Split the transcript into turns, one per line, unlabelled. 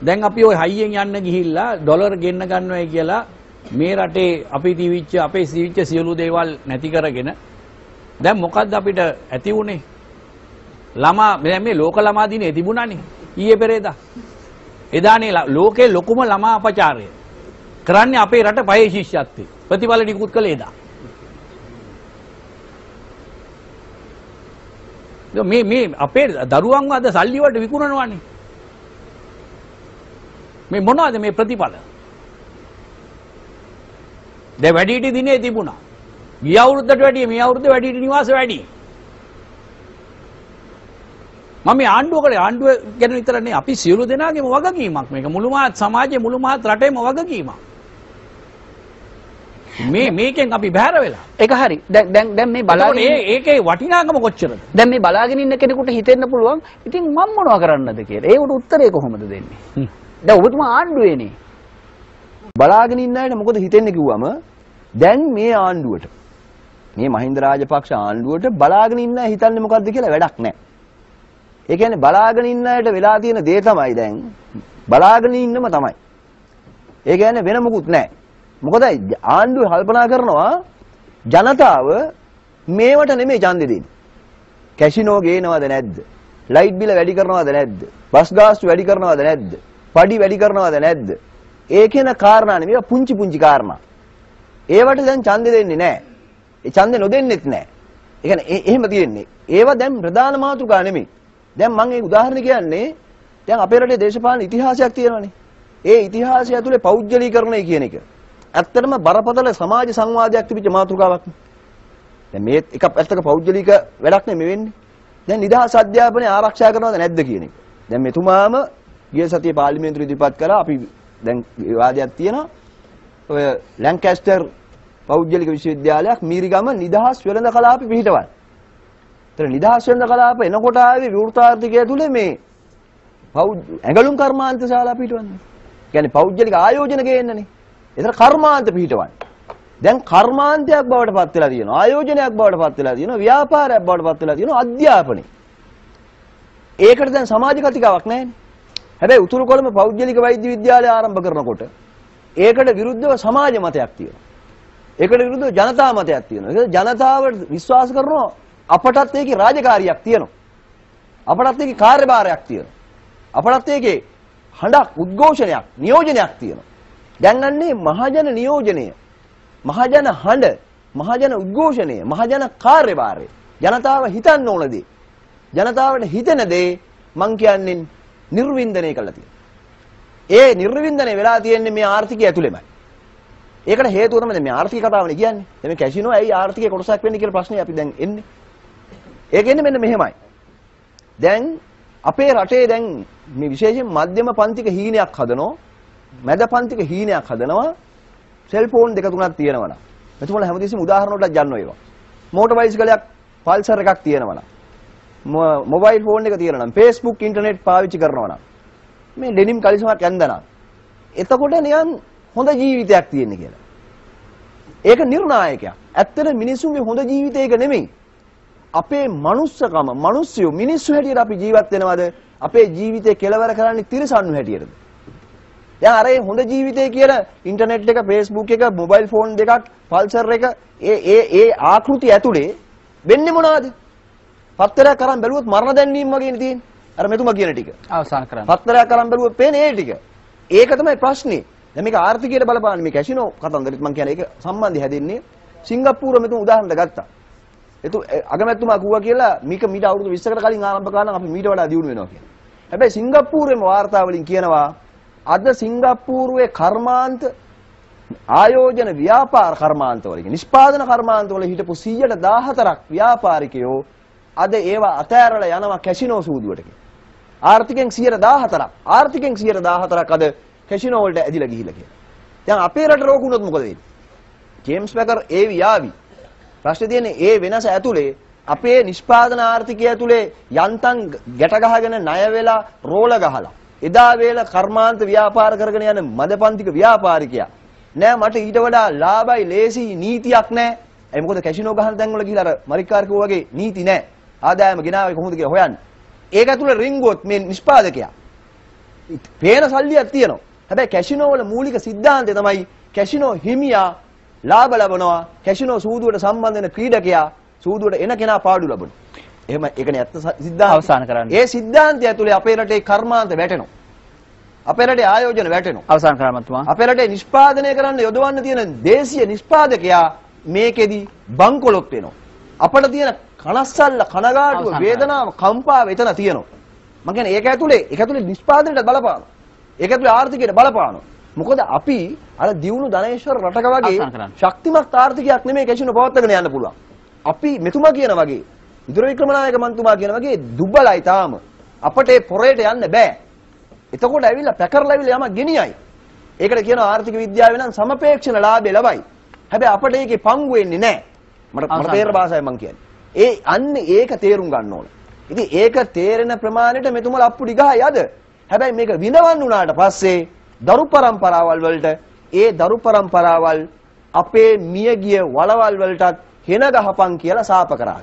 දැන් අපි ওই හයියෙන් යන්න ගිහිල්ලා ඩොලර් ගෙන්න ගන්නවයි කියලා මේ රටේ අපි තිවිච්ච අපේ සිවිච්ච සියලු දේවල් නැති කරගෙන දැන් මොකද්ද අපිට ඇති වුනේ? ළමා මේ ලෝක ළමා දිනේ තිබුණානේ ඊයේ පෙරේදා. එදානේ ලෝකේ ලොකුම ළමා අපචාරය කරන්නේ අපේ රට පහේ ශිෂ්‍යත්වයේ ප්‍රතිඵල නිකුත් කළේ එදා. මේ අපේ දරුවන්ව අද සල්ලි වලට විකුණනවානේ. මේ මොනවද මේ ප්‍රතිඵල? දැන් වැඩිහිටි දිනේ තිබුණා. ගිය අවුරුද්දට වැඩිය මේ අවුරුද්දේ වැඩිහිටි නිවාස වැඩි. මම මේ ආණ්ඩුව ගැන විතර නේ අපි සියලු දෙනාගේම වගකීමක් මේක. මුළු මහත් සමාජයේ මුළු මහත් රටේම වගකීමක්. මේකෙන් අපි බැහැර වෙලා. ඒක හරි. දැන් මේ බලාගෙන ඒකේ වටිනාකම කොච්චරද? දැන් මේ බලාගෙන ඉන්න කෙනෙකුට හිතෙන්න පුළුවන් ඉතින් මම මොනවා කරන්නද කියලා. ඒකට උත්තරේ කොහොමද දෙන්නේ? දැන් ඔබතුමා ආණ්ඩුවේනේ. බලාගෙන ඉන්න අයට මොකද හිතෙන්නේ කිව්වම දැන් මේ ආණ්ඩුවට මේ මහින්ද රාජපක්ෂ ආණ්ඩුවට බලාගෙන ඉන්න අය හිතන්නේ මොකද්ද කියලා වැඩක් නැහැ. ඒ කියන්නේ බලාගෙන ඉන්න අයට වෙලා තියෙන දේ තමයි දැන් බලාගෙන ඉන්නම තමයි. ඒ කියන්නේ වෙන මොකුත් නැහැ. මොකද ආණ්ඩුව කල්පනා කරනවා ජනතාව මේවට නෙමෙයි ඡන්දෙ දෙන්නේ. කැසිනෝ ගේනවද නැද්ද? ලයිට් බිල වැඩි කරනවද නැද්ද? බස් ගාස්තු වැඩි කරනවද නැද්ද? පඩි වැඩි කරනවද නැද්ද? ඒ කියන කාරණා නෙමෙයි පුංචි පුංචි කාරණා. ඒවට දැන් ඡන්දෙ දෙන්නේ නැහැ. ඒ ඡන්දෙ නොදෙන්නෙත් නැහැ. ඒ කියන්නේ එහෙම තියෙන්නේ. ඒවා දැන් ප්‍රධාන මාතෘකා නෙමෙයි. දැන් මම ඒ උදාහරණ කියන්නේ දැන් අපේ රටේ දේශපාලන ඉතිහාසයක් තියෙනවානේ. ඒ ඉතිහාසය ඇතුලේ පෞද්ගලීකරණය කියන එක ඇත්තටම බරපතල සමාජ සංවාදයක් තිබිච්ච මාතෘකාවක්. දැන් මේ එක පැත්තක පෞද්ගලික වැඩක් නෙමෙයි වෙන්නේ. දැන් නිදහස් අධ්‍යාපනය ආරක්ෂා කරනවද නැද්ද කියන එක. දැන් මෙතුමාම ගිය සතියේ පාර්ලිමේන්තුවේ ඉදිරිපත් කළා. අපි දැන් විවාදයක් තියෙනවා. ඔය ලැන්කැස්ටර් පෞද්ගලික විශ්වවිද්‍යාලයක් මීරිගම නිදහස් වෙළඳ කලාපෙ පිහිටවන්න. ඒතර නිදහස් වෙළඳ කලාප එනකොට ආවේ විවෘතාර්ථිකය ඇතුලේ මේ ඇඟලුම් කර්මාන්ත ශාලා පිහිටවන්නේ. කියන්නේ පෞද්ගලික ආයෝජන ගේන්නනේ. ඒතර කර්මාන්ත පිහිටවන්න. දැන් කර්මාන්තයක් බවට පත් වෙලා තියෙනවා. ආයෝජනයක් බවට පත් වෙලා තියෙනවා. ව්‍යාපාරයක් බවට පත් වෙලා තියෙනවා. අධ්‍යාපනය. ඒකට දැන් සමාජ කතිකාවක් නැහැනේ. හැබැයි උතුරු කොළඹ පෞද්ගලික වෛද්‍ය විද්‍යාලය ආරම්භ කරනකොට ඒකට විරුද්ධව සමාජ මතයක් තියෙනවා. ඒකට විරුද්ධව ජනතා මතයක් තියෙනවා. ඒක ජනතාව විශ්වාස කරනවා අපටත් ඒකේ රාජකාරියක් තියෙනවා. අපටත් ඒකේ කාර්යභාරයක් තියෙනවා. අපටත් ඒකේ හඬක් උද්ඝෝෂණයක් නියෝජනයක් තියෙනවා. දැන් අන්නේ මහජන නියෝජනය, මහජන හඬ, මහජන උද්ඝෝෂණය, මහජන කාර්යභාරය, ජනතාව හිතන්න ඕන දේ, ජනතාවට හිතෙන දේ මං කියන්නේ නිර්වින්දනය කළා තියෙනවා. ඒ නිර්වින්දනය වෙලා තියෙන්නේ මේ ආර්ථිකය ඇතුළෙමයි. ඒකට හේතුව තමයි මේ ආර්ථික කතාවනේ කියන්නේ. දැන් මේ කැසිනෝ ඇයි ආර්ථිකයේ කොටසක් වෙන්නේ කියලා ප්‍රශ්නේ අපි දැන් එන්නේ. ඒක එන්නේ මෙන්න මෙහෙමයි. දැන් අපේ රටේ දැන් මේ විශේෂයෙන් මධ්‍යම පන්තික හීනයක් හදනවා, මැද පන්තික හීනයක් හදනවා. සෙල්ෆෝන් දෙක තුනක් තියෙනවා නම්. මෙතුමලා හැමදෙස්සෙම උදාහරණ වලට ගන්නවා ඒවා. මෝටර් බයිසිකලයක් පල්සර් එකක් තියෙනවා නම්. මොබයිල් ෆෝන් එක තියෙනවා නම්, Facebook ඉන්ටර්නෙට් පාවිච්චි කරනවා නම්, මේ ඩෙනිම් කලිසමක් ඇඳනවා. එතකොට නිකන් හොඳ ජීවිතයක් තියෙන්නේ කියලා. ඒක නිර්ණායකයක්. ඇත්තට මිනිසුන්ගේ හොඳ ජීවිතයක නෙමෙයි. අපේ මනුස්සකම, මිනිස්සු මිනිස්සු හැටියට අපි ජීවත් වෙනවද? අපේ ජීවිතේ කෙලවර කරන්නේ තිරසන්නු හැටියටද? දැන් අර ඒ හොඳ ජීවිතය කියලා ඉන්ටර්නෙට් එක, Facebook එක, මොබයිල් ෆෝන් දෙකක්, පල්සර් එක ඒ ආකෘති ඇතුලේ වෙන්නේ මොනවද? පත්තරයක් අරන් බැලුවොත් මරණ දැන්වීම වගේනේ තියෙන්නේ. අර මෙතුමා කියන ටික. අවසන් කරන්න. පත්තරයක් අරන් බැලුවොත් පේන්නේ ඒ ටික. ඒක තමයි ප්‍රශ්නේ. දැන් මේක ආර්ථිකයට බලපාන මේ කැසිනෝ කතන්දරෙත් මම කියන්නේ ඒක සම්බන්ධය හැදෙන්නේ සිංගප්පූරුව මෙතුම උදාහරණයක් ගත්තා. අගමැතිතුමා කිව්වා කියලා මේක මීට අවුරුදු 20කට කලින් ආරම්භ කරා නම් අපි මීට වඩා දියුණු වෙනවා කියලා. හැබැයි සිංගප්පූරුවේම වාර්තා වලින් කියනවා අද සිංගප්පූරුවේ කර්මාන්ත ආයෝජන ව්‍යාපාර කර්මාන්ත වල නිෂ්පාදන කර්මාන්ත වල හිටපු 114ක් ව්‍යාපාරිකයෝ අද ඒවා අතෑරලා යනවා කැසිනෝ සූදුවට කියලා. ආර්ථිකෙන් 114ක් ආර්ථිකෙන් 114ක් අද කැසිනෝ වලට ඇදිලා ගිහිල්ලා කියලා. දැන් අපේ රට රෝගුණොත් මොකද වෙන්නේ? ජේම්ස් පැකර් ඒ වියාවි. ප්‍රශ්නේ තියෙන්නේ ඒ වෙනස ඇතුලේ අපේ නිෂ්පාදන ආර්ථිකය ඇතුලේ යන්තම් ගැට ගහගෙන ණය වෙලා රෝල ගහලා එදා වේල කර්මාන්ත ව්‍යාපාර කරගෙන යන මදපන්තික ව්‍යාපාරිකයා නෑ මට ඊට වඩා ලාභයි ලේසි නීතියක් නෑ. ඒ මොකද කැසිනෝ ගහන තැන් වල ගිහලා අර මරික්කාරකෝ වගේ නීති නෑ. ආදායම ගෙනාවේ කොහොමද කියලා හොයන්නේ. ඒක ඇතුලේ රින්ගුවොත් මේ නිෂ්පාදකයා
පේන සල්ලියක් තියෙනවා. හැබැයි කැසිනෝ වල මූලික સિદ્ધාන්තය තමයි කැසිනෝ හිමියා ලාභ ලබනවා. කැසිනෝ සූදුවට සම්බන්ධ වෙන ක්‍රීඩකයා සූදුවට එන කෙනා පාඩු ලබනවා. එහෙම ඒකනේ ඇත්ත સિદ્ધාන්තය.
අවසන් කරන්න.
ඒ સિદ્ધාන්තය ඇතුලේ අපේ රටේ කර්මාන්ත වැටෙනවා. අපේ රටේ ආයෝජන වැටෙනවා.
අවසන් කරන්නතුමා.
අපේ රටේ නිෂ්පාදනය කරන්න යොදවන්න තියෙන දේශීය නිෂ්පාදකයා මේකෙදි බංකොලොත් වෙනවා. අපිට තියෙන කනස්සල්ල කනගාටුව වේදනාව කම්පාව එතන තියෙනවා. මම කියන්නේ ඒක ඇතුලේ නිෂ්පාදනයට බලපානවා. ඒක ඇතුලේ ආර්ථිකයට බලපානවා. මොකද අපි අර දියුණු ධනේශ්වර රටක වගේ ශක්තිමත් ආර්ථිකයක් නෙමෙයි කැසිනෝ පවත්වාගෙන යන්න පුළුවන්. අපි මෙතුමා කියන වගේ විදුර වික්‍රමනායක මන්තුමා කියන වගේ දුබලයි තාම. අපට ඒ පොරේට යන්න බෑ. එතකොට ඇවිල්ලා පැකරලා ඇවිල්ලා යමක් ගෙනියයි. ඒකට කියනවා ආර්ථික විද්‍යාවේ නම් සමපේක්ෂණ ලාභය ලබයි. හැබැයි අපට ඒකේ පංගු වෙන්නේ නැහැ. මට තේරෙන භාෂාවෙන් මම කියන්නේ. අන්නේ ඒක තේරුම් ගන්න ඕන. ඉතින් ඒක තේරෙන ප්‍රමාණයට මෙතුමලා අප්පුඩි ගහයි අද. හැබැයි මේක විඳවන්න උනාට පස්සේ දරු පරම්පරාවල් වලට ඒ දරු පරම්පරාවල් අපේ මියගිය වලවල් වලටත් හෙන ගහපන් කියලා සාප කරා.